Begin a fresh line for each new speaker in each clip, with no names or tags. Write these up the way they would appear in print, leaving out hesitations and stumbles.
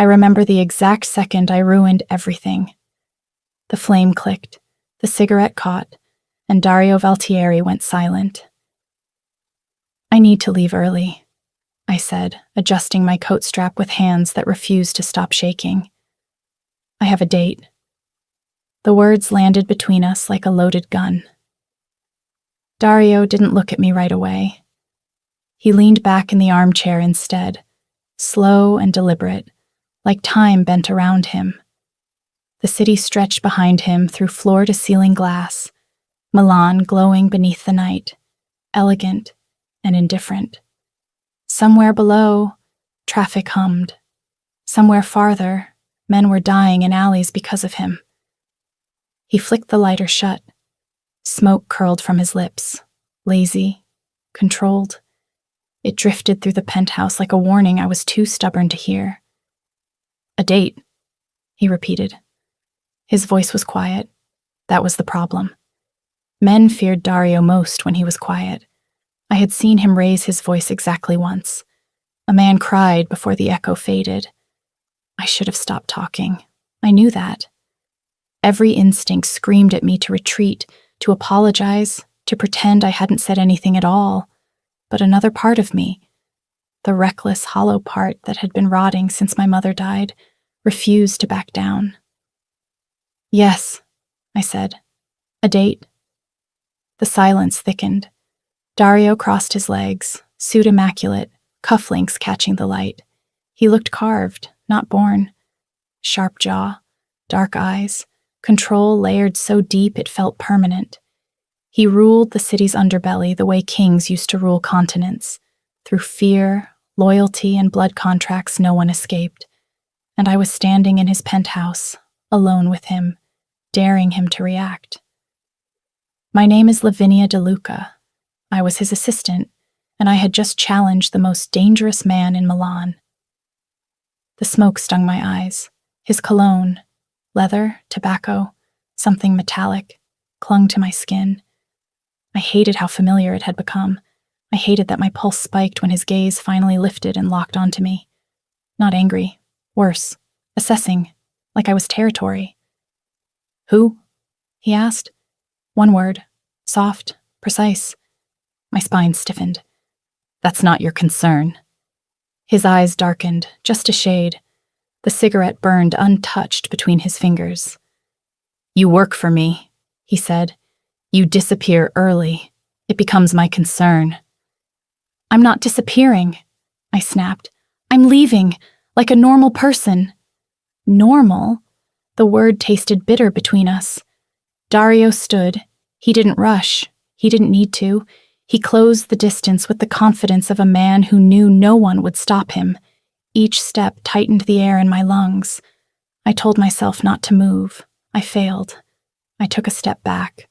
I remember the exact second I ruined everything. The flame clicked, the cigarette caught, and Dario Valtieri went silent. I need to leave early, I said, adjusting my coat strap with hands that refused to stop shaking. I have a date. The words landed between us like a loaded gun. Dario didn't look at me right away. He leaned back in the armchair instead, slow and deliberate, like time bent around him. The city stretched behind him through floor-to-ceiling glass, Milan glowing beneath the night, elegant and indifferent. Somewhere below, traffic hummed. Somewhere farther, men were dying in alleys because of him. He flicked the lighter shut. Smoke curled from his lips, lazy, controlled. It drifted through the penthouse like a warning I was too stubborn to hear. A date, he repeated. His voice was quiet. That was the problem. Men feared Dario most when he was quiet. I had seen him raise his voice exactly once. A man cried before the echo faded. I should have stopped talking. I knew that. Every instinct screamed at me to retreat, to apologize, to pretend I hadn't said anything at all. But another part of me, the reckless, hollow part that had been rotting since my mother died, refused to back down. Yes, I said. A date. The silence thickened. Dario crossed his legs, suit immaculate, cufflinks catching the light. He looked carved, not born. Sharp jaw, dark eyes, control layered so deep it felt permanent. He ruled the city's underbelly the way kings used to rule continents, through fear, loyalty, and blood contracts no one escaped. And I was standing in his penthouse, alone with him, daring him to react. My name is Lavinia De Luca. I was his assistant, and I had just challenged the most dangerous man in Milan. The smoke stung my eyes. His cologne, leather, tobacco, something metallic, clung to my skin. I hated how familiar it had become. I hated that my pulse spiked when his gaze finally lifted and locked onto me. Not angry, worse, assessing, like I was territory. Who? He asked. One word, soft, precise. My spine stiffened. That's not your concern. His eyes darkened, just a shade. The cigarette burned untouched between his fingers. You work for me, he said. You disappear early. It becomes my concern. I'm not disappearing, I snapped. I'm leaving, like a normal person. Normal? The word tasted bitter between us. Dario stood. He didn't rush. He didn't need to. He closed the distance with the confidence of a man who knew no one would stop him. Each step tightened the air in my lungs. I told myself not to move. I failed. I took a step back.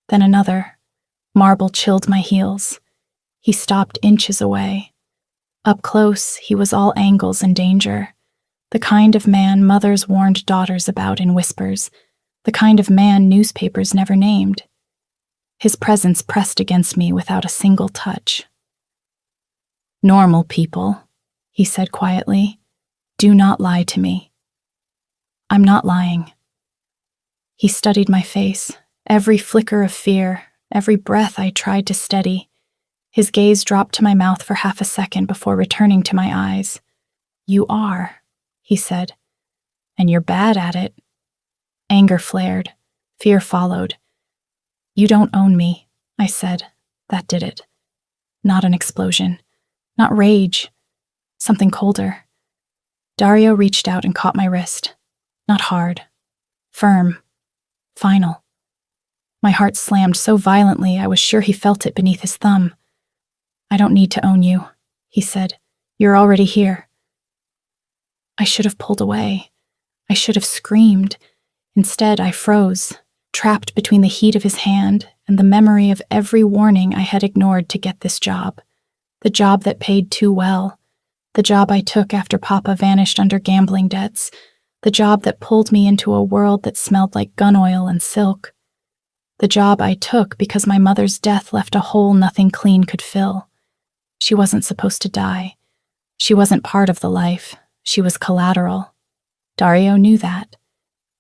Then another. Marble chilled my heels. He stopped inches away. Up close, he was all angles and danger. The kind of man mothers warned daughters about in whispers. The kind of man newspapers never named. His presence pressed against me without a single touch. Normal people, he said quietly, do not lie to me. I'm not lying. He studied my face, every flicker of fear, every breath I tried to steady. His gaze dropped to my mouth for half a second before returning to my eyes. You are, he said, and you're bad at it. Anger flared. Fear followed. You don't own me, I said. That did it. Not an explosion. Not rage. Something colder. Dario reached out and caught my wrist. Not hard. Firm. Final. My heart slammed so violently I was sure he felt it beneath his thumb. I don't need to own you, he said. You're already here. I should have pulled away. I should have screamed. Instead, I froze, trapped between the heat of his hand and the memory of every warning I had ignored to get this job. The job that paid too well. The job I took after Papa vanished under gambling debts. The job that pulled me into a world that smelled like gun oil and silk. The job I took because my mother's death left a hole nothing clean could fill. She wasn't supposed to die. She wasn't part of the life, she was collateral. Dario knew that.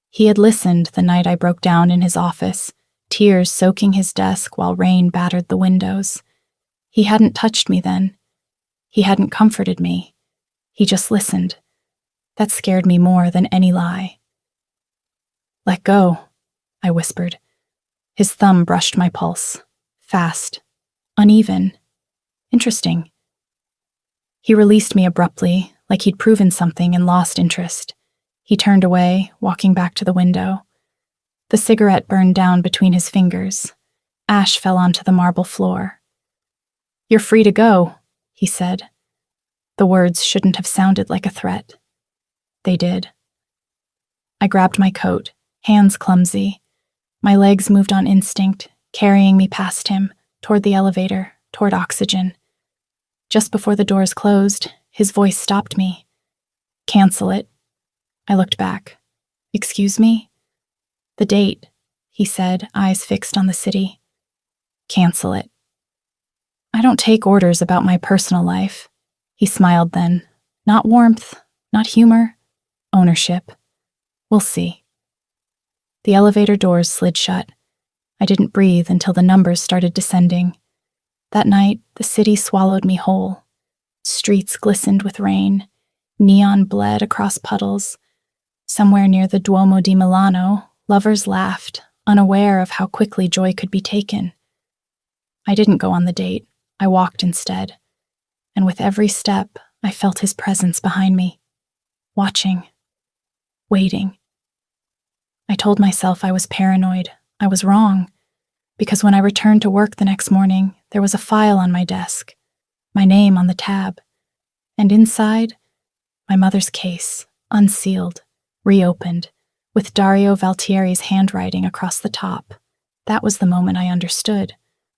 He had listened the night I broke down in his office, tears soaking his desk while rain battered the windows. He hadn't touched me then. He hadn't comforted me. He just listened. That scared me more than any lie. "Let go," I whispered. His thumb brushed my pulse. Fast. Uneven. Interesting. He released me abruptly, like he'd proven something and lost interest. He turned away, walking back to the window. The cigarette burned down between his fingers. Ash fell onto the marble floor. "You're free to go," he said. The words shouldn't have sounded like a threat. They did. I grabbed my coat, hands clumsy. My legs moved on instinct, carrying me past him, toward the elevator, toward oxygen. Just before the doors closed, his voice stopped me. "Cancel it." I looked back. "Excuse me?" "The date," he said, eyes fixed on the city. "Cancel it." "I don't take orders about my personal life." He smiled then. Not warmth, not humor, ownership. "We'll see." The elevator doors slid shut. I didn't breathe until the numbers started descending. That night, the city swallowed me whole. Streets glistened with rain. Neon bled across puddles. Somewhere near the Duomo di Milano, lovers laughed, unaware of how quickly joy could be taken. I didn't go on the date. I walked instead. And with every step, I felt his presence behind me. Watching. Waiting. I told myself I was paranoid. I was wrong. Because when I returned to work the next morning, there was a file on my desk. My name on the tab. And inside, my mother's case, unsealed, reopened, with Dario Valtieri's handwriting across the top. That was the moment I understood.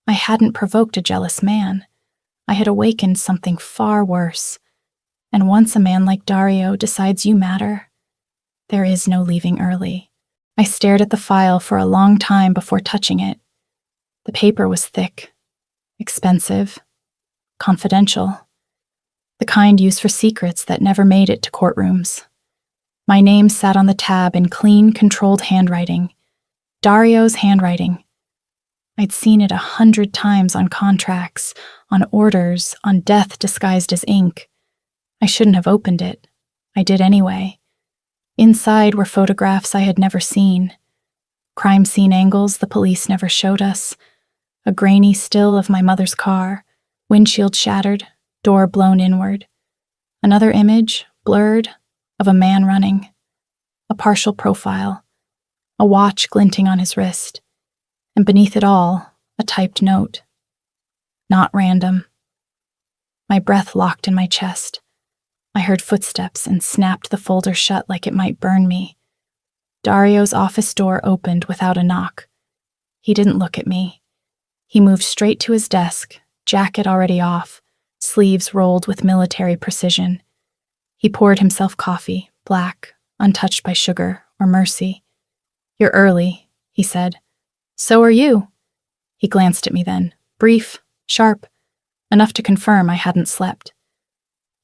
I hadn't provoked a jealous man. I had awakened something far worse. And once a man like Dario decides you matter, there is no leaving early. I stared at the file for a long time before touching it. The paper was thick, expensive, confidential. The kind used for secrets that never made it to courtrooms. My name sat on the tab in clean, controlled handwriting. Dario's handwriting. I'd seen it 100 times on contracts, on orders, on death disguised as ink. I shouldn't have opened it. I did anyway. Inside were photographs I had never seen. Crime scene angles the police never showed us. A grainy still of my mother's car, windshield shattered, door blown inward. Another image, blurred, of a man running. A partial profile. A watch glinting on his wrist. And beneath it all, a typed note. Not random. My breath locked in my chest. I heard footsteps and snapped the folder shut like it might burn me. Dario's office door opened without a knock. He didn't look at me. He moved straight to his desk, jacket already off, sleeves rolled with military precision. He poured himself coffee, black, untouched by sugar or mercy. "You're early," he said. "So are you." He glanced at me then, brief, sharp, enough to confirm I hadn't slept.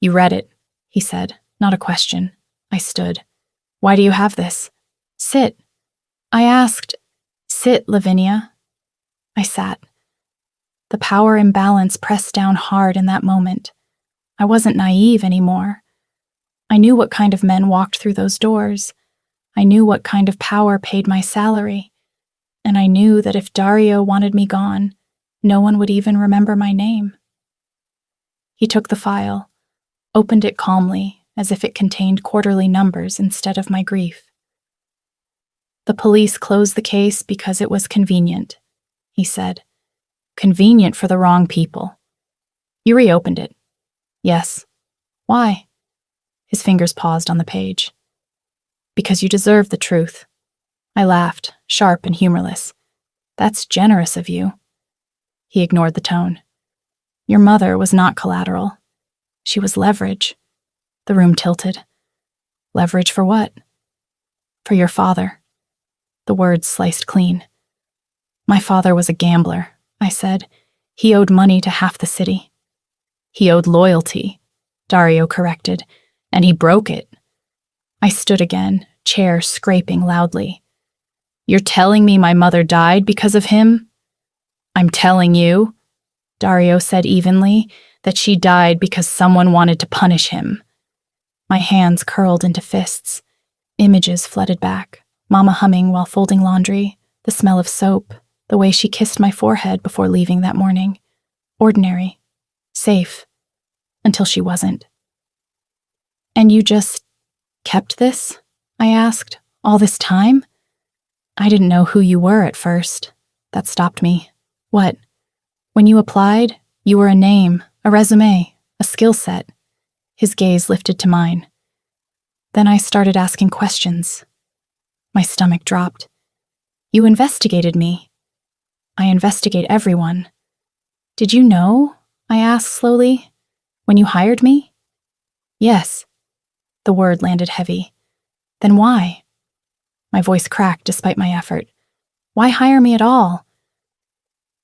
"You read it," he said, not a question. I stood. "Why do you have this?" "Sit." I asked. "Sit, Lavinia." I sat. The power imbalance pressed down hard in that moment. I wasn't naive anymore. I knew what kind of men walked through those doors. I knew what kind of power paid my salary. And I knew that if Dario wanted me gone, no one would even remember my name. He took the file, opened it calmly, as if it contained quarterly numbers instead of my grief. "The police closed the case because it was convenient," he said. "Convenient for the wrong people. You reopened it." "Yes." "Why?" His fingers paused on the page. "Because you deserve the truth." I laughed, sharp and humorless. "That's generous of you." He ignored the tone. "Your mother was not collateral. She was leverage." The room tilted. "Leverage for what?" "For your father." The words sliced clean. "My father was a gambler," I said. "He owed money to half the city." "He owed loyalty," Dario corrected. And he broke it. I stood again, chair scraping loudly. You're telling me my mother died because of him? I'm telling you, Dario said evenly, that she died because someone wanted to punish him. My hands curled into fists. Images flooded back, Mama humming while folding laundry, the smell of soap, the way she kissed my forehead before leaving that morning. Ordinary. Safe. Until she wasn't. And you just kept this? I asked. All this time? I didn't know who you were at first. That stopped me. What? When you applied, you were a name, a resume, a skill set. His gaze lifted to mine. Then I started asking questions. My stomach dropped. You investigated me. I investigate everyone. Did you know? I asked slowly. When you hired me? Yes. The word landed heavy. Then why? My voice cracked despite my effort. Why hire me at all?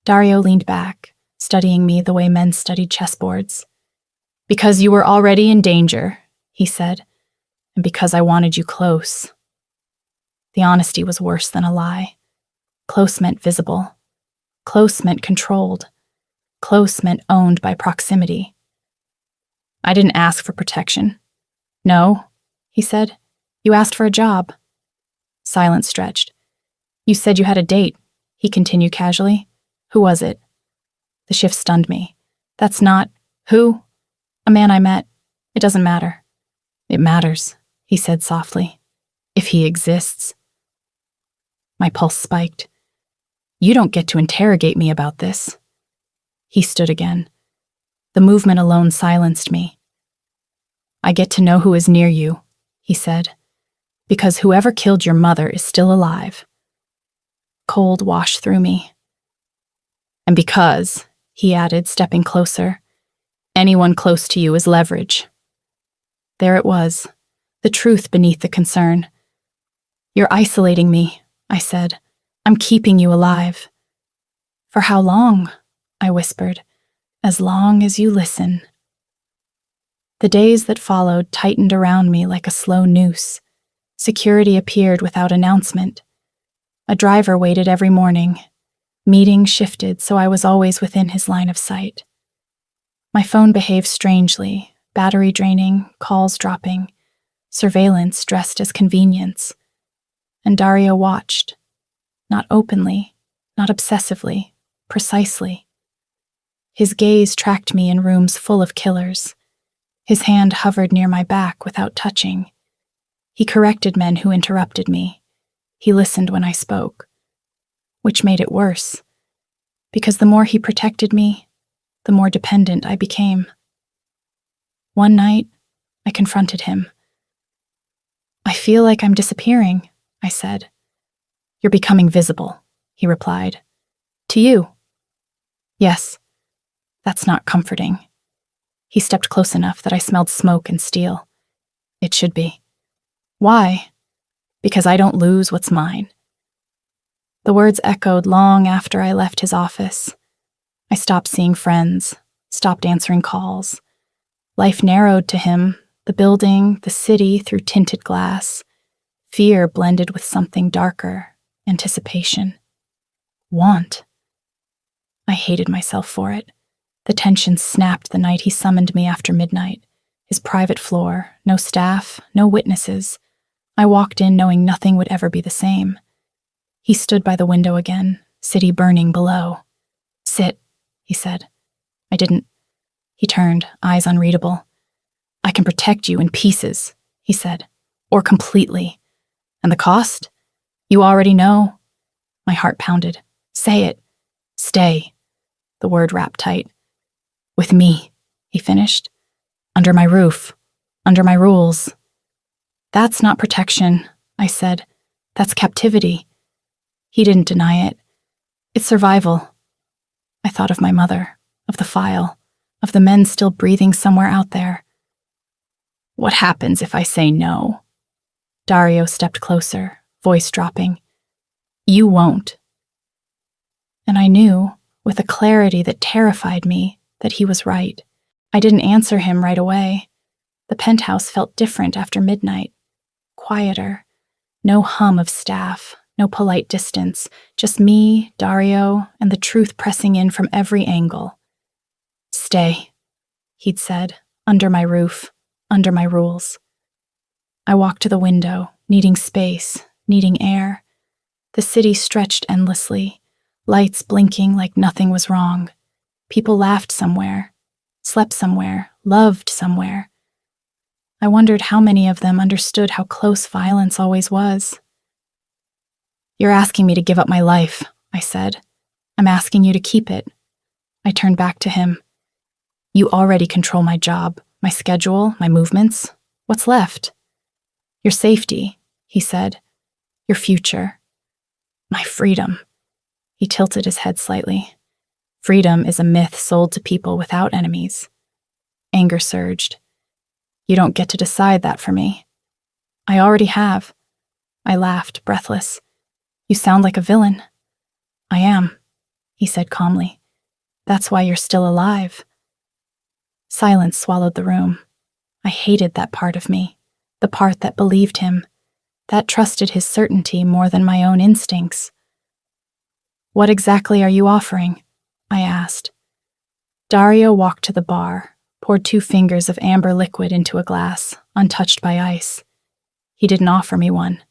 Dario leaned back, studying me the way men studied chessboards. Because you were already in danger, he said, and because I wanted you close. The honesty was worse than a lie. Close meant visible. Close meant controlled. Close meant owned by proximity. I didn't ask for protection. No, he said. You asked for a job. Silence stretched. You said you had a date, he continued casually. Who was it? The shift stunned me. That's not... Who? A man I met. It doesn't matter. It matters, he said softly. If he exists. My pulse spiked. You don't get to interrogate me about this. He stood again. The movement alone silenced me. I get to know who is near you, he said, because whoever killed your mother is still alive. Cold washed through me. And because, he added, stepping closer, anyone close to you is leverage. There it was, the truth beneath the concern. You're isolating me, I said. I'm keeping you alive. For how long? I whispered. As long as you listen. The days that followed tightened around me like a slow noose. Security appeared without announcement. A driver waited every morning. Meetings shifted so I was always within his line of sight. My phone behaved strangely, battery draining, calls dropping, surveillance dressed as convenience. And Dario watched. Not openly, not obsessively, precisely. His gaze tracked me in rooms full of killers. His hand hovered near my back without touching. He corrected men who interrupted me. He listened when I spoke. Which made it worse, because the more he protected me, the more dependent I became. One night, I confronted him. I feel like I'm disappearing, I said. You're becoming visible, he replied. To you? Yes. That's not comforting. He stepped close enough that I smelled smoke and steel. It should be. Why? Because I don't lose what's mine. The words echoed long after I left his office. I stopped seeing friends, stopped answering calls. Life narrowed to him, the building, the city through tinted glass. Fear blended with something darker, anticipation. Want. I hated myself for it. The tension snapped the night he summoned me after midnight. His private floor, no staff, no witnesses. I walked in knowing nothing would ever be the same. He stood by the window again, city burning below. Sit, he said. I didn't. He turned, eyes unreadable. I can protect you in pieces, he said, or completely. And the cost? You already know. My heart pounded. Say it. Stay. The word wrapped tight. With me, he finished. Under my roof. Under my rules. That's not protection, I said. That's captivity. He didn't deny it. It's survival. I thought of my mother, of the file, of the men still breathing somewhere out there. What happens if I say no? Dario stepped closer, voice dropping. You won't. And I knew, with a clarity that terrified me, that he was right. I didn't answer him right away. The penthouse felt different after midnight, quieter. No hum of staff, no polite distance, just me, Dario, and the truth pressing in from every angle. "Stay," he'd said, "under my roof, under my rules." I walked to the window, needing space, needing air. The city stretched endlessly, lights blinking like nothing was wrong. People laughed somewhere, slept somewhere, loved somewhere. I wondered how many of them understood how close violence always was. "You're asking me to give up my life," I said. "I'm asking you to keep it." I turned back to him. "You already control my job, my schedule, my movements. What's left?" "Your safety," he said. "Your future. My freedom." He tilted his head slightly. "Freedom is a myth sold to people without enemies." Anger surged. "You don't get to decide that for me." "I already have." I laughed, breathless. "You sound like a villain." "I am," he said calmly. "That's why you're still alive." Silence swallowed the room. I hated that part of me, the part that believed him, that trusted his certainty more than my own instincts. "What exactly are you offering?" I asked. Dario walked to the bar, poured 2 fingers of amber liquid into a glass, untouched by ice. He didn't offer me one.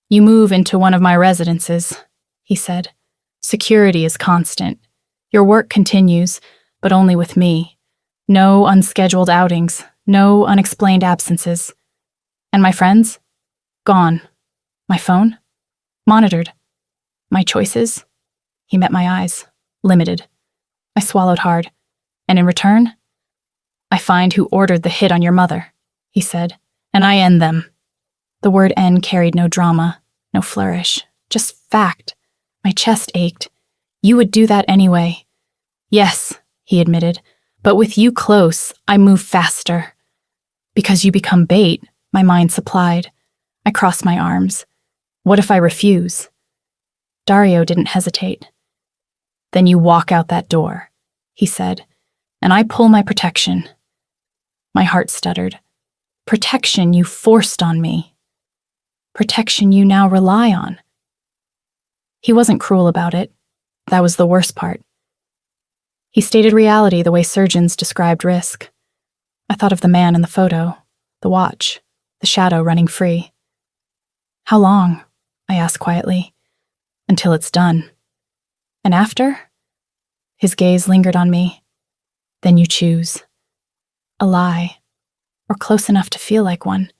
"You move into one of my residences," he said. "Security is constant. Your work continues, but only with me. No unscheduled outings, no unexplained absences. And my friends? Gone. My phone? Monitored. My choices?" He met my eyes. "Limited." I swallowed hard. "And in return?" "I find who ordered the hit on your mother," he said, "and I end them." The word end carried no drama, no flourish, just fact. My chest ached. "You would do that anyway." "Yes," he admitted, "but with you close, I move faster." "Because you become bait," my mind supplied. I crossed my arms. "What if I refuse?" Dario didn't hesitate. "Then you walk out that door," he said, "and I pull my protection." My heart stuttered. "Protection you forced on me. Protection you now rely on." He wasn't cruel about it. That was the worst part. He stated reality the way surgeons described risk. I thought of the man in the photo, the watch, the shadow running free. "How long?" I asked quietly. "Until it's done." "And after?" His gaze lingered on me. "Then you choose. A lie, or close enough to feel like one."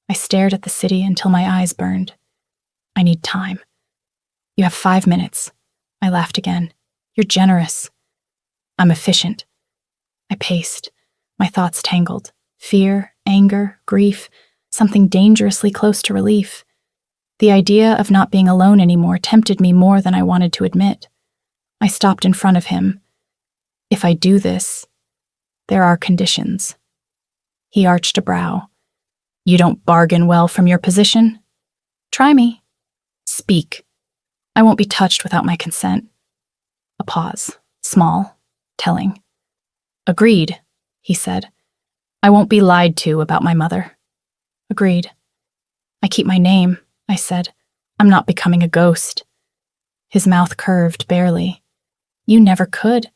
I stared at the city until my eyes burned. "I need time." "You have 5 minutes." I laughed again. "You're generous." "I'm efficient." I paced, my thoughts tangled. Fear, anger, grief, something dangerously close to relief. The idea of not being alone anymore tempted me more than I wanted to admit. I stopped in front of him. "If I do this, there are conditions." He arched a brow. "You don't bargain well from your position?" "Try me." "Speak." "I won't be touched without my consent." A pause, small, telling. "Agreed," he said. "I won't be lied to about my mother." "Agreed." "I keep my name," I said. "I'm not becoming a ghost." His mouth curved barely. "You never could."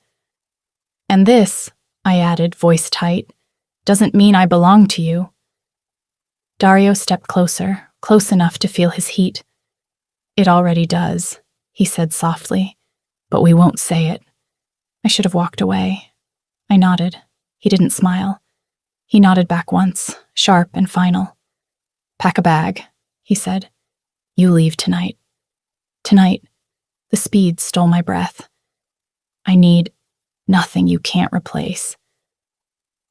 "And this," I added, voice tight, "doesn't mean I belong to you." Dario stepped closer, close enough to feel his heat. "It already does," he said softly, "but we won't say it." I should have walked away. I nodded. He didn't smile. He nodded back once, sharp and final. "Pack a bag," he said. "You leave tonight." Tonight. The speed stole my breath. "I need nothing you can't replace."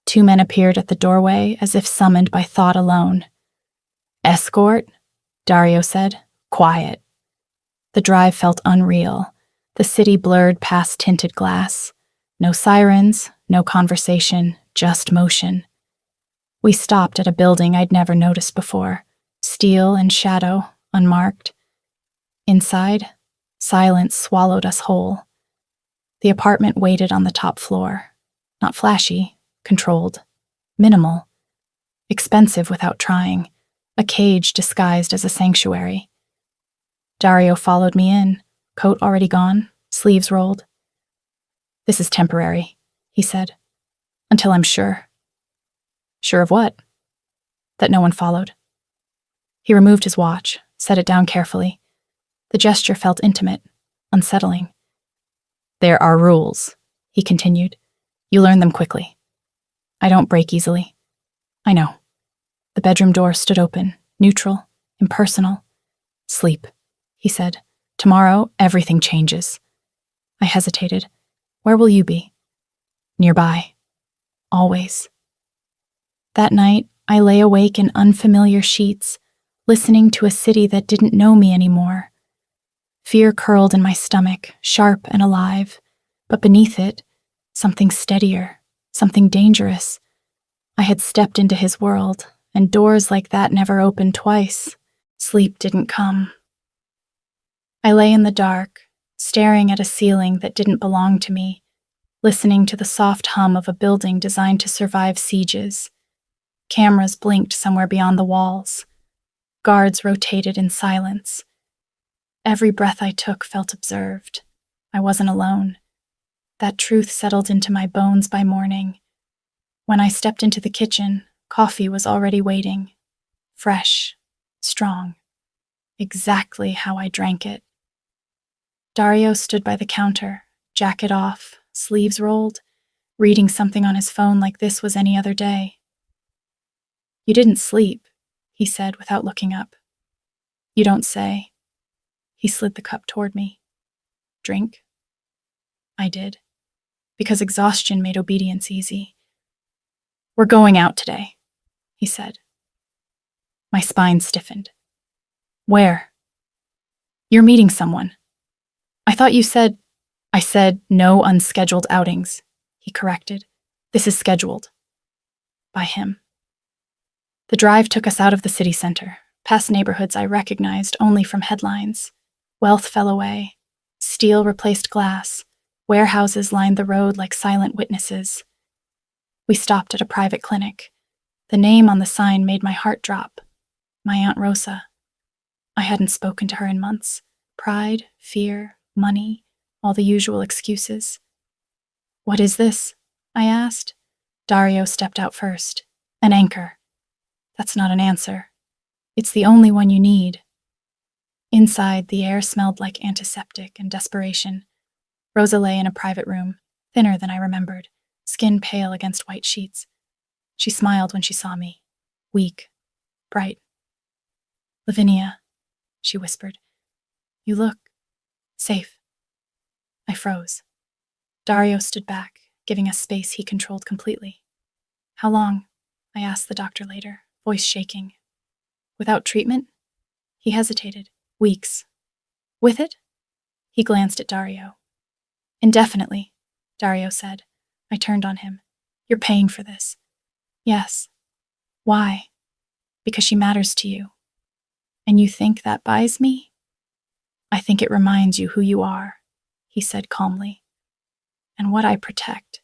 2 men appeared at the doorway as if summoned by thought alone. "Escort?" Dario said. "Quiet." The drive felt unreal. The city blurred past tinted glass. No sirens, no conversation, just motion. We stopped at a building I'd never noticed before. Steel and shadow, unmarked. Inside, silence swallowed us whole. The apartment waited on the top floor. Not flashy, controlled. minimal, expensive without trying, a cage disguised as a sanctuary. Dario followed me in, coat already gone, sleeves rolled. "This is temporary," he said, "until I'm sure." "Sure of what?" "That no one followed." He removed his watch, set it down carefully. The gesture felt intimate, unsettling. "There are rules," he continued. "You learn them quickly. I don't break easily." "I know." The bedroom door stood open, neutral, impersonal. "Sleep," he said. "Tomorrow, everything changes." I hesitated. "Where will you be?" "Nearby. Always." That night, I lay awake in unfamiliar sheets, listening to a city that didn't know me anymore. Fear curled in my stomach, sharp and alive, but beneath it, something steadier, something dangerous. I had stepped into his world, and doors like that never opened twice. Sleep didn't come. I lay in the dark, staring at a ceiling that didn't belong to me, listening to the soft hum of a building designed to survive sieges. Cameras blinked somewhere beyond the walls. Guards rotated in silence. Every breath I took felt observed. I wasn't alone. That truth settled into my bones by morning. When I stepped into the kitchen, coffee was already waiting. Fresh, strong, exactly how I drank it. Dario stood by the counter, jacket off, sleeves rolled, reading something on his phone like this was any other day. "You didn't sleep," he said without looking up. "You don't say." He slid the cup toward me. "Drink?" I did, because exhaustion made obedience easy. "We're going out today," he said. My spine stiffened. "Where?" "You're meeting someone." "I thought you said—" "I said no unscheduled outings," he corrected. "This is scheduled." By him. The drive took us out of the city center, past neighborhoods I recognized only from headlines. Wealth fell away. Steel replaced glass. Warehouses lined the road like silent witnesses. We stopped at a private clinic. The name on the sign made my heart drop. My Aunt Rosa. I hadn't spoken to her in months. Pride, fear, money, all the usual excuses. "What is this?" I asked. Dario stepped out first. "An anchor." "That's not an answer. It's the only one you need." Inside, the air smelled like antiseptic and desperation. Rosa lay in a private room, thinner than I remembered, skin pale against white sheets. She smiled when she saw me. Weak, bright. "Lavinia," she whispered. "You look safe." I froze. Dario stood back, giving us space he controlled completely. "How long?" I asked the doctor later, voice shaking. "Without treatment?" He hesitated. "Weeks." "With it?" He glanced at Dario. "Indefinitely," Dario said. I turned on him. "You're paying for this." "Yes." "Why?" "Because she matters to you." "And you think that buys me?" "I think it reminds you who you are," he said calmly. "And what I protect."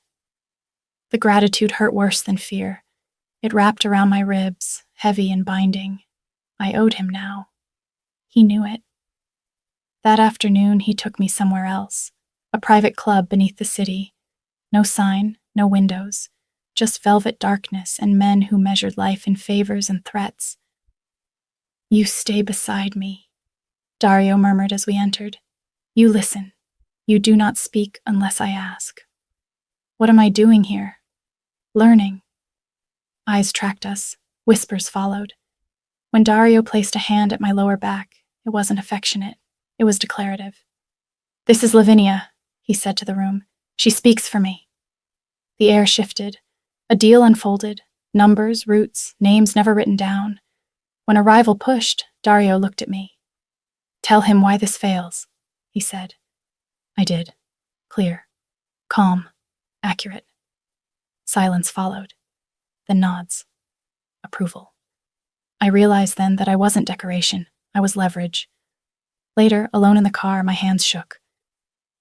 The gratitude hurt worse than fear. It wrapped around my ribs, heavy and binding. I owed him now. He knew it. That afternoon, he took me somewhere else, a private club beneath the city. No sign, no windows, just velvet darkness and men who measured life in favors and threats. "You stay beside me," Dario murmured as we entered. "You listen. You do not speak unless I ask." What am I doing here? Learning. Eyes tracked us. Whispers followed. When Dario placed a hand at my lower back, it wasn't affectionate. It was declarative. "This is Lavinia," he said to the room. "She speaks for me." The air shifted. A deal unfolded. Numbers, routes, names never written down. When a rival pushed, Dario looked at me. "Tell him why this fails," he said. I did. Clear. Calm. Accurate. Silence followed. Then nods. Approval. I realized then that I wasn't decoration. I was leverage. Later, alone in the car, my hands shook.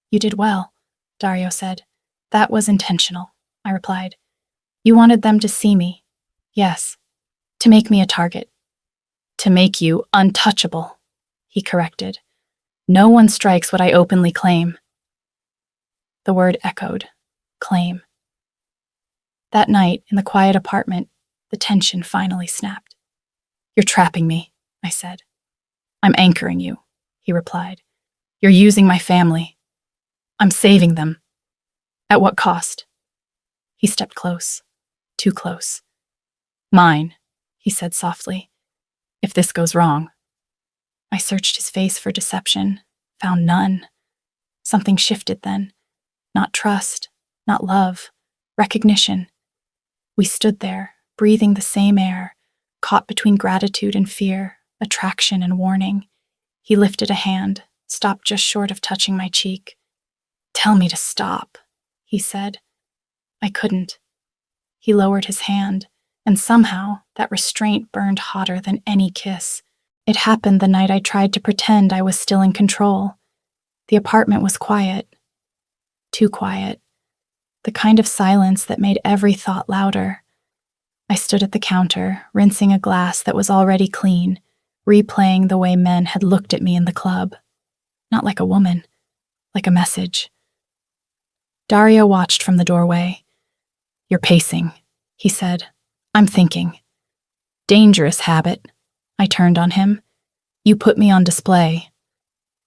"You did well," Dario said. "That was intentional," I replied. "You wanted them to see me, Yes, to make me a target. To make you untouchable, he corrected. No one strikes what I openly claim. The word echoed. Claim. That night, in the quiet apartment, the tension finally snapped. You're trapping me, I said. I'm anchoring you, he replied. You're using my family. I'm saving them. At what cost? He stepped close. Too close. Mine, he said softly. If this goes wrong. I searched his face for deception, found none. Something shifted then. Not trust, not love, recognition. We stood there, breathing the same air, caught between gratitude and fear, attraction and warning. He lifted a hand, stopped just short of touching my cheek. Tell me to stop, he said. I couldn't. He lowered his hand, and somehow that restraint burned hotter than any kiss. It happened the night I tried to pretend I was still in control. The apartment was quiet. Too quiet. The kind of silence that made every thought louder. I stood at the counter, rinsing a glass that was already clean, replaying the way men had looked at me in the club. Not like a woman, like a message. Dario watched from the doorway. You're pacing, he said. I'm thinking. Dangerous habit. I turned on him. You put me on display.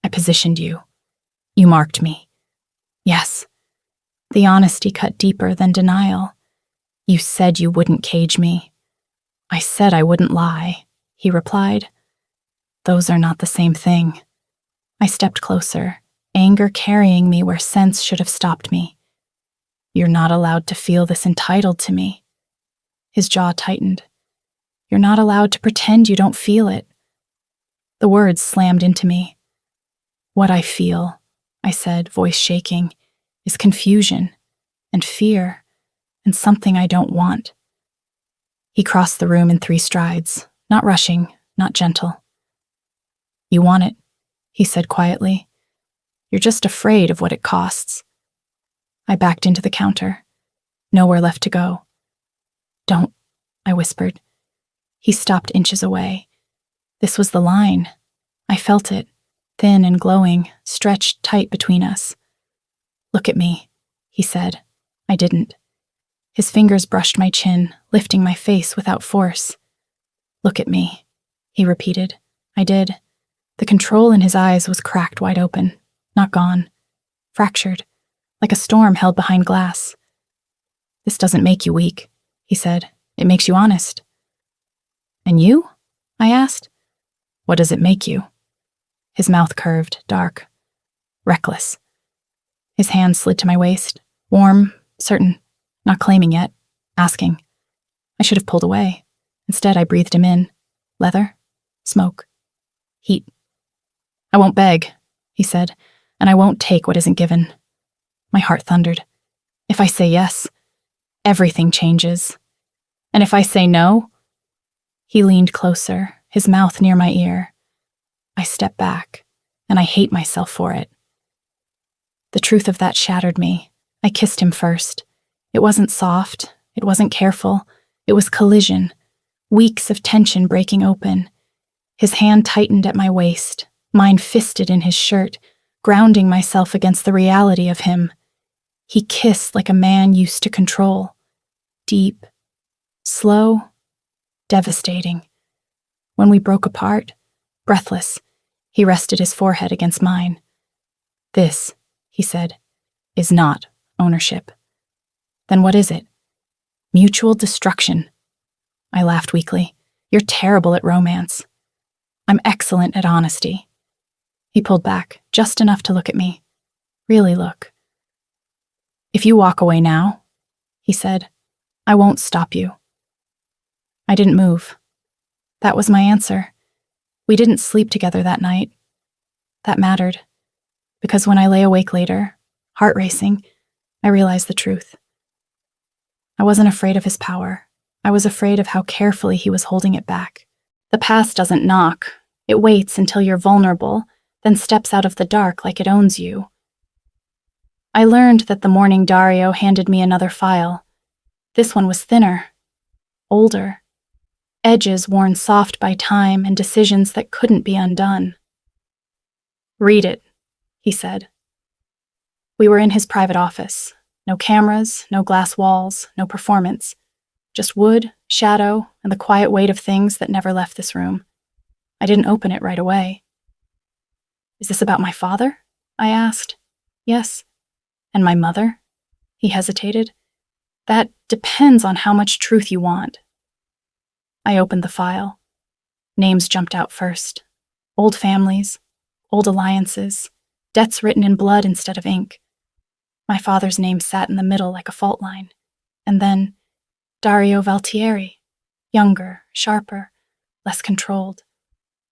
I positioned you. You marked me. Yes. The honesty cut deeper than denial. You said you wouldn't cage me. I said I wouldn't lie, he replied. Those are not the same thing. I stepped closer, anger carrying me where sense should have stopped me. You're not allowed to feel this entitled to me. His jaw tightened. You're not allowed to pretend you don't feel it. The words slammed into me. What I feel, I said, voice shaking, is confusion and fear and something I don't want. He crossed the room in 3 strides, not rushing, not gentle. You want it, he said quietly. You're just afraid of what it costs. I backed into the counter. Nowhere left to go. Don't, I whispered. He stopped inches away. This was the line. I felt it, thin and glowing, stretched tight between us. Look at me, he said. I didn't. His fingers brushed my chin, lifting my face without force. Look at me, he repeated. I did. The control in his eyes was cracked wide open, not gone, fractured, like a storm held behind glass. This doesn't make you weak, he said. It makes you honest. And you? I asked. What does it make you? His mouth curved, dark, reckless. His hand slid to my waist, warm, certain, not claiming yet, asking. I should have pulled away. Instead, I breathed him in. Leather, smoke, heat. I won't beg, he said, and I won't take what isn't given. My heart thundered. If I say yes, everything changes. And if I say no? He leaned closer, his mouth near my ear. I stepped back, and I hate myself for it. The truth of that shattered me. I kissed him first. It wasn't soft, it wasn't careful, it was collision, weeks of tension breaking open. His hand tightened at my waist, mine fisted in his shirt, grounding myself against the reality of him. He kissed like a man used to control. Deep, slow, devastating. When we broke apart, breathless, he rested his forehead against mine. This, he said, is not ownership. Then what is it? Mutual destruction. I laughed weakly. You're terrible at romance. I'm excellent at honesty. He pulled back, just enough to look at me. Really look. If you walk away now, he said, I won't stop you. I didn't move. That was my answer. We didn't sleep together that night. That mattered, because when I lay awake later, heart racing, I realized the truth. I wasn't afraid of his power. I was afraid of how carefully he was holding it back. The past doesn't knock. It waits until you're vulnerable, then steps out of the dark like it owns you. I learned that the morning Dario handed me another file. This one was thinner, older, edges worn soft by time and decisions that couldn't be undone. "Read it," he said. We were in his private office. No cameras, no glass walls, no performance. Just wood, shadow, and the quiet weight of things that never left this room. I didn't open it right away. "Is this about my father?" I asked. "Yes." "And my mother?" He hesitated. "That depends on how much truth you want." I opened the file. Names jumped out first. Old families, old alliances, debts written in blood instead of ink. My father's name sat in the middle like a fault line. And then Dario Valtieri, younger, sharper, less controlled.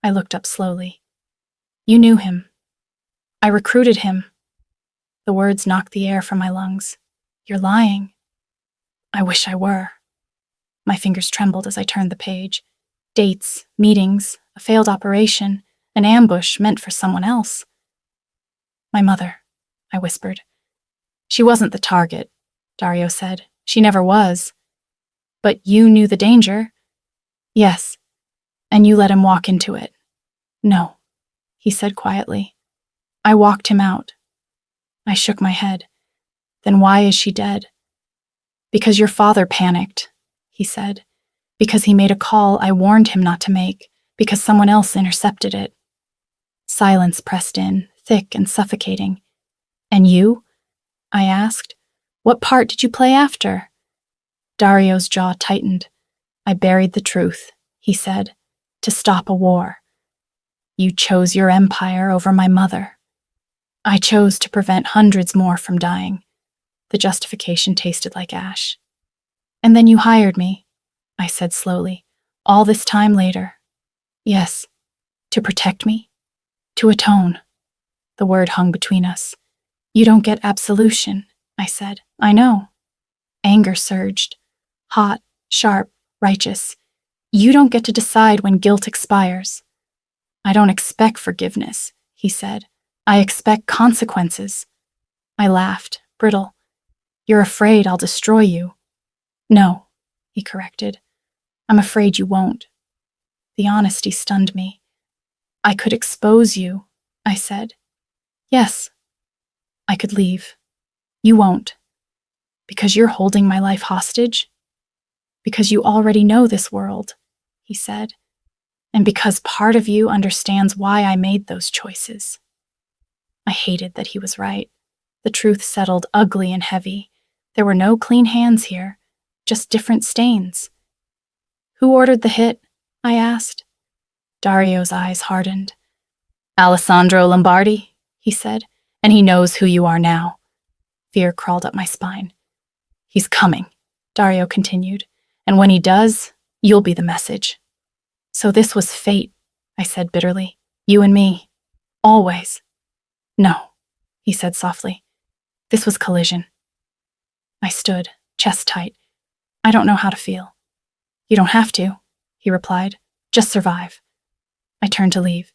I looked up slowly. "You knew him." "I recruited him." The words knocked the air from my lungs. "You're lying." "I wish I were." My fingers trembled as I turned the page. Dates, meetings, a failed operation, an ambush meant for someone else. "My mother," I whispered. "She wasn't the target," Dario said. "She never was." "But you knew the danger." "Yes. And you let him walk into it." "No," he said quietly. "I walked him out." I shook my head. "Then why is she dead?" "Because your father panicked," he said. "Because he made a call I warned him not to make. Because someone else intercepted it." Silence pressed in, thick and suffocating. "And you?" I asked. "What part did you play after?" Dario's jaw tightened. "I buried the truth," he said, "to stop a war. You chose your empire over my mother. I chose to prevent hundreds more from dying." The justification tasted like ash. "And then you hired me," I said slowly, "all this time later." "Yes, to protect me, to atone." The word hung between us. "You don't get absolution," I said. "I know." Anger surged. Hot, sharp, righteous. "You don't get to decide when guilt expires." "I don't expect forgiveness," he said. "I expect consequences." I laughed, brittle. "You're afraid I'll destroy you." "No," he corrected. "I'm afraid you won't." The honesty stunned me. "I could expose you," I said. "Yes." "I could leave." "You won't." "Because you're holding my life hostage?" "Because you already know this world," he said. "And because part of you understands why I made those choices." I hated that he was right. The truth settled ugly and heavy. There were no clean hands here, just different stains. "Who ordered the hit?" I asked. Dario's eyes hardened. "Alessandro Lombardi," he said, "and he knows who you are now." Fear crawled up my spine. "He's coming," Dario continued, "and when he does, you'll be the message." "So this was fate," I said bitterly. "You and me. Always." "No," he said softly. "This was collision." I stood, chest tight. "I don't know how to feel." "You don't have to," he replied. "Just survive." I turned to leave.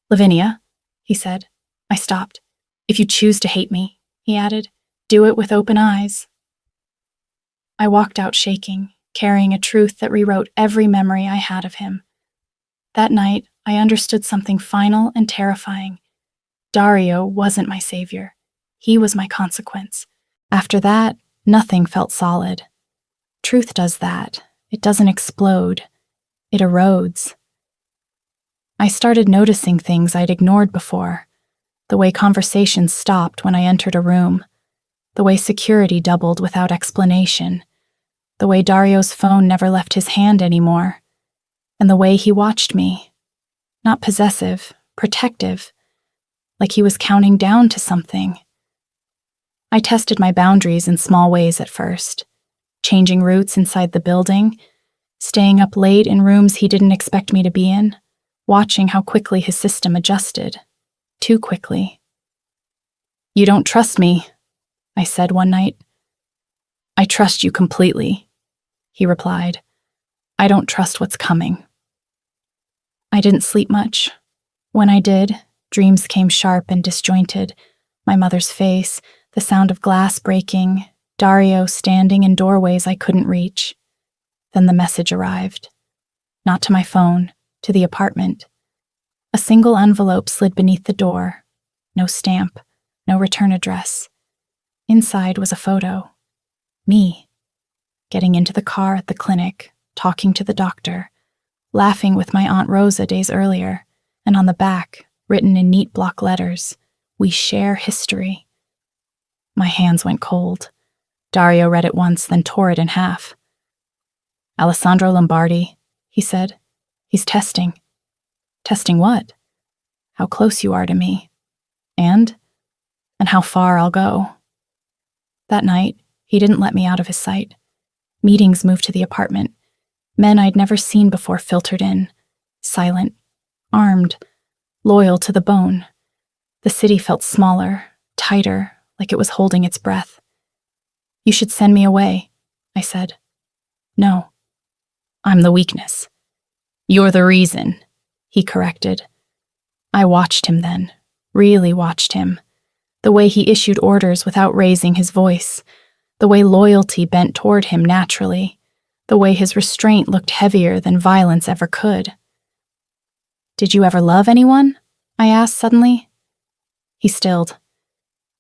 "Lavinia," he said. I stopped. "If you choose to hate me," he added, "do it with open eyes." I walked out shaking, carrying a truth that rewrote every memory I had of him. That night, I understood something final and terrifying. Dario wasn't my savior. He was my consequence. After that, nothing felt solid. Truth does that. It doesn't explode. It erodes. I started noticing things I'd ignored before. The way conversations stopped when I entered a room. The way security doubled without explanation. The way Dario's phone never left his hand anymore. And the way he watched me. Not possessive, protective. Like he was counting down to something. I tested my boundaries in small ways at first. Changing routes inside the building. Staying up late in rooms he didn't expect me to be in. Watching how quickly his system adjusted. Too quickly. "You don't trust me," I said one night. "I trust you completely," he replied. "I don't trust what's coming." I didn't sleep much. When I did, dreams came sharp and disjointed. My mother's face, the sound of glass breaking, Dario standing in doorways I couldn't reach. Then the message arrived. Not to my phone, to the apartment. A single envelope slid beneath the door. No stamp, no return address. Inside was a photo. Me. Getting into the car at the clinic, talking to the doctor, laughing with my Aunt Rosa days earlier, and on the back, written in neat block letters, "We share history." My hands went cold. Dario read it once, then tore it in half. "Alessandro Lombardi," he said. "He's testing." "Testing what?" "How close you are to me. And how far I'll go." That night, he didn't let me out of his sight. Meetings moved to the apartment. Men I'd never seen before filtered in, silent, armed, loyal to the bone. The city felt smaller, tighter, like it was holding its breath. "You should send me away," I said. "No. I'm the weakness." "You're the reason," he corrected. I watched him then, really watched him. The way he issued orders without raising his voice. The way loyalty bent toward him naturally. The way his restraint looked heavier than violence ever could. "Did you ever love anyone?" I asked suddenly. He stilled.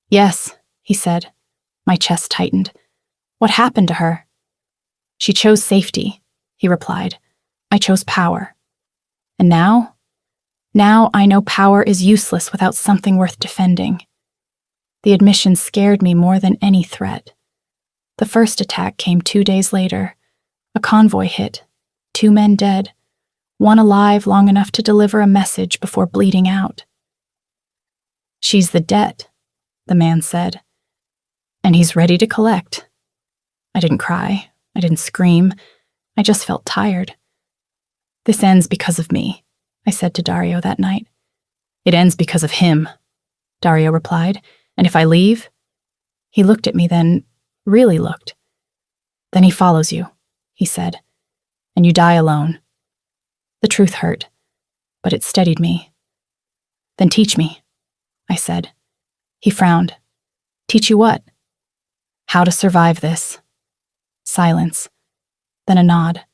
"Yes," he said. My chest tightened. "What happened to her?" "She chose safety," he replied. "I chose power. And now? Now I know power is useless without something worth defending." The admission scared me more than any threat. The first attack came 2 days later. A convoy hit, 2 men dead, one alive long enough to deliver a message before bleeding out. "She's the debt," the man said. "And he's ready to collect." I didn't cry. I didn't scream. I just felt tired. "This ends because of me," I said to Dario that night. "It ends because of him," Dario replied. "And if I leave?" He looked at me then, really looked. "Then he follows you," he said, "and you die alone." The truth hurt, but it steadied me. "Then teach me," I said. He frowned. "Teach you what?" "How to survive this." Silence, then a nod.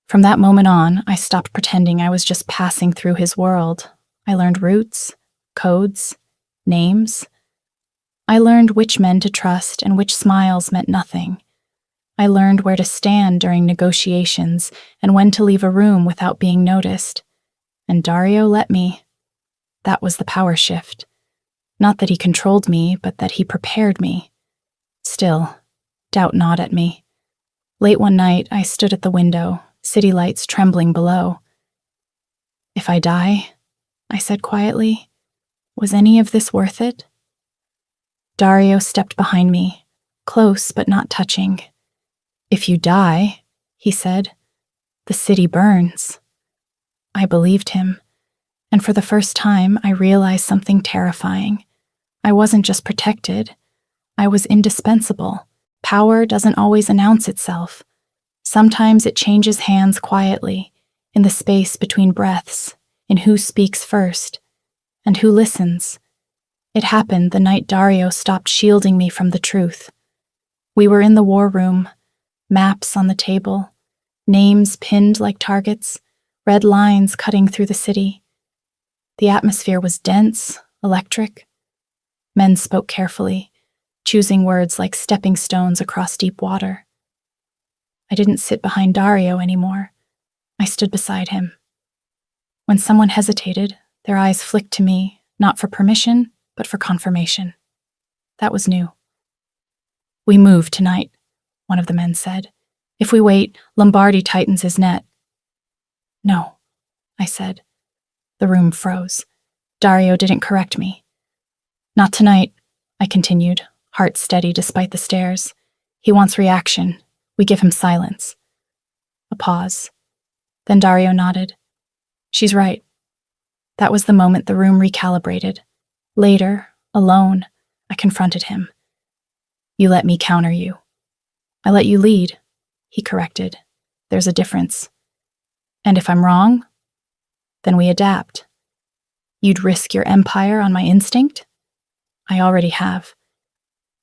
From that moment on, I stopped pretending I was just passing through his world. I learned routes, codes, names. I learned which men to trust and which smiles meant nothing. I learned where to stand during negotiations and when to leave a room without being noticed. And Dario let me. That was the power shift. Not that he controlled me, but that he prepared me. Still, doubt gnawed at me. Late one night, I stood at the window, city lights trembling below. "If I die," I said quietly, "was any of this worth it?" Dario stepped behind me, close but not touching. "If you die," he said, "the city burns." I believed him, and for the first time I realized something terrifying. I wasn't just protected, I was indispensable. Power doesn't always announce itself. Sometimes it changes hands quietly, in the space between breaths, in who speaks first, and who listens. It happened the night Dario stopped shielding me from the truth. We were in the war room, maps on the table, names pinned like targets, red lines cutting through the city. The atmosphere was dense, electric. Men spoke carefully, choosing words like stepping stones across deep water. I didn't sit behind Dario anymore. I stood beside him. When someone hesitated, their eyes flicked to me, not for permission, but for confirmation. That was new. "We move tonight," one of the men said. "If we wait, Lombardi tightens his net." "No," I said. The room froze. Dario didn't correct me. "Not tonight," I continued, heart steady despite the stares. "He wants reaction. We give him silence." A pause. Then Dario nodded. "She's right." That was the moment the room recalibrated. Later, alone, I confronted him. "You let me counter you." "I let you lead," he corrected. "There's a difference." "And if I'm wrong?" "Then we adapt." "You'd risk your empire on my instinct?" "I already have."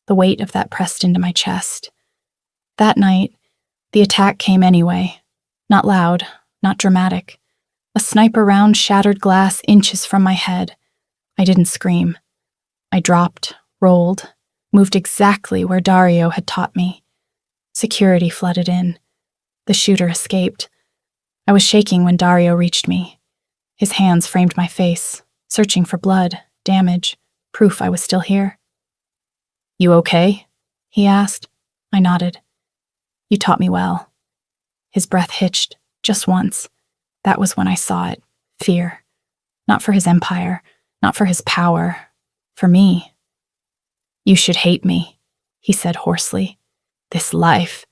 The weight of that pressed into my chest. That night, the attack came anyway. Not loud, not dramatic. A sniper round shattered glass inches from my head. I didn't scream. I dropped, rolled, moved exactly where Dario had taught me. Security flooded in. The shooter escaped. I was shaking when Dario reached me. His hands framed my face, searching for blood, damage, proof I was still here. "You okay?" he asked. I nodded. "You taught me well." His breath hitched, just once. That was when I saw it. Fear. Not for his empire, not for his power. For me. "You should hate me," he said hoarsely. "This life.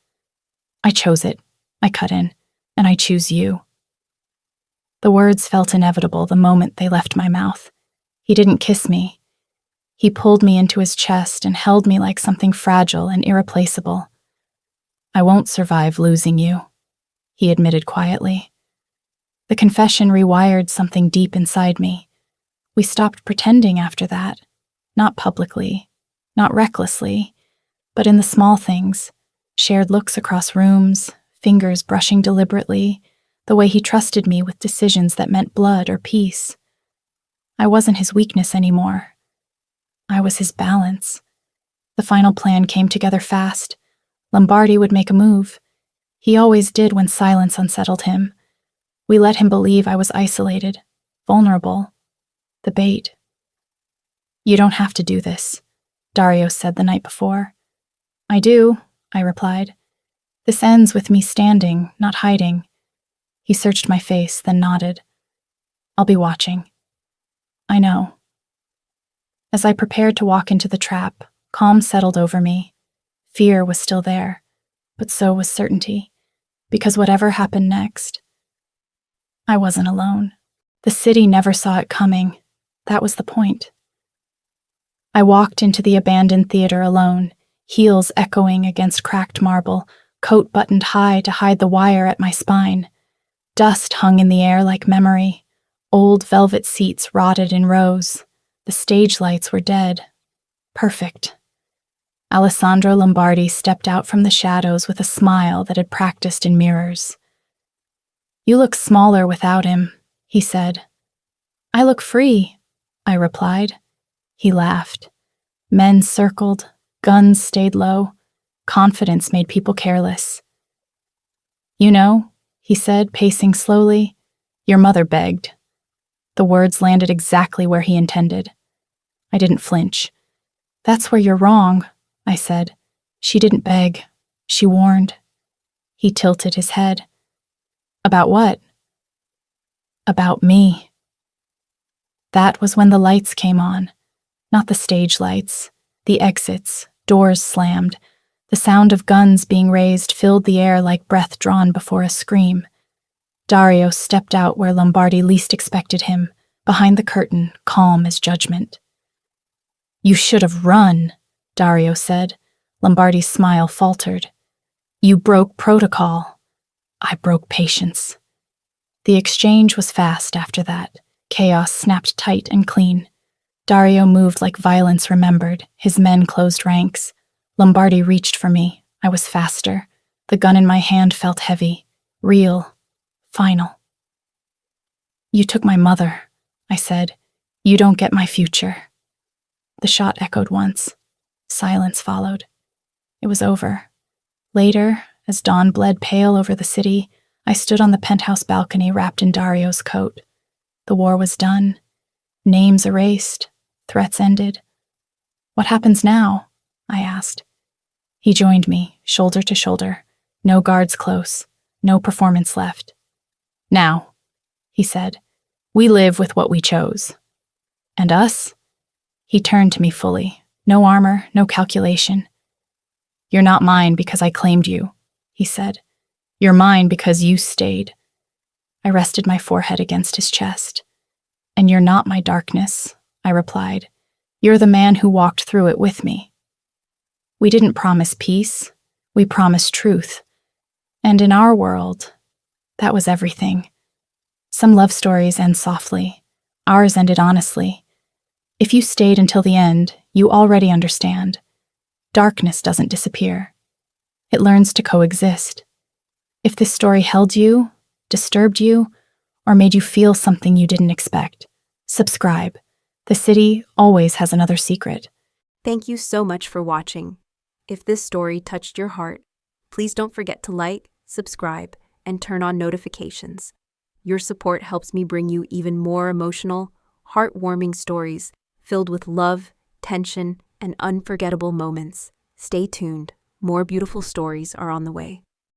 I chose it," I cut in, "and I choose you." The words felt inevitable the moment they left my mouth. He didn't kiss me. He pulled me into his chest and held me like something fragile and irreplaceable. "I won't survive losing you," he admitted quietly. The confession rewired something deep inside me. We stopped pretending after that, not publicly, not recklessly, but in the small things, shared looks across rooms, fingers brushing deliberately, the way he trusted me with decisions that meant blood or peace. I wasn't his weakness anymore. I was his balance. The final plan came together fast. Lombardi would make a move. He always did when silence unsettled him. We let him believe I was isolated, vulnerable. The bait. "You don't have to do this," Dario said the night before. "I do," I replied. "This ends with me standing, not hiding." He searched my face, then nodded. "I'll be watching." "I know." As I prepared to walk into the trap, calm settled over me. Fear was still there, but so was certainty, because whatever happened next, I wasn't alone. The city never saw it coming. That was the point. I walked into the abandoned theater alone, heels echoing against cracked marble, coat buttoned high to hide the wire at my spine. Dust hung in the air like memory. Old velvet seats rotted in rows. The stage lights were dead. Perfect. Alessandro Lombardi stepped out from the shadows with a smile that had practiced in mirrors. "You look smaller without him," he said. "I look free," I replied. He laughed. Men circled, guns stayed low. Confidence made people careless. "You know," he said, pacing slowly, "your mother begged." The words landed exactly where he intended. I didn't flinch. "That's where you're wrong," I said. "She didn't beg. She warned." He tilted his head. "About what?" "About me." That was when the lights came on. Not the stage lights. The exits, doors slammed. The sound of guns being raised filled the air like breath drawn before a scream. Dario stepped out where Lombardi least expected him, behind the curtain, calm as judgment. "You should have run," Dario said. Lombardi's smile faltered. "You broke protocol." I broke patience. The exchange was fast after that. Chaos snapped tight and clean. Dario moved like violence remembered. His men closed ranks. Lombardi reached for me. I was faster. The gun in my hand felt heavy. Real. Final. "You took my mother," I said. "You don't get my future." The shot echoed once. Silence followed. It was over. Later, as dawn bled pale over the city, I stood on the penthouse balcony wrapped in Dario's coat. The war was done. Names erased. Threats ended. "What happens now?" I asked. He joined me, shoulder to shoulder. No guards close. No performance left. "Now," he said, "we live with what we chose." "And us?" He turned to me fully. No armor, no calculation. "You're not mine because I claimed you," he said. "You're mine because you stayed." I rested my forehead against his chest. "And you're not my darkness," I replied. "You're the man who walked through it with me." We didn't promise peace. We promised truth. And in our world, that was everything. Some love stories end softly. Ours ended honestly. If you stayed until the end, you already understand. Darkness doesn't disappear. It learns to coexist. If this story held you, disturbed you, or made you feel something you didn't expect, subscribe. The city always has another secret.
Thank you so much for watching. If this story touched your heart, please don't forget to like, subscribe, and turn on notifications. Your support helps me bring you even more emotional, heartwarming stories filled with love, tension, and unforgettable moments. Stay tuned. More beautiful stories are on the way.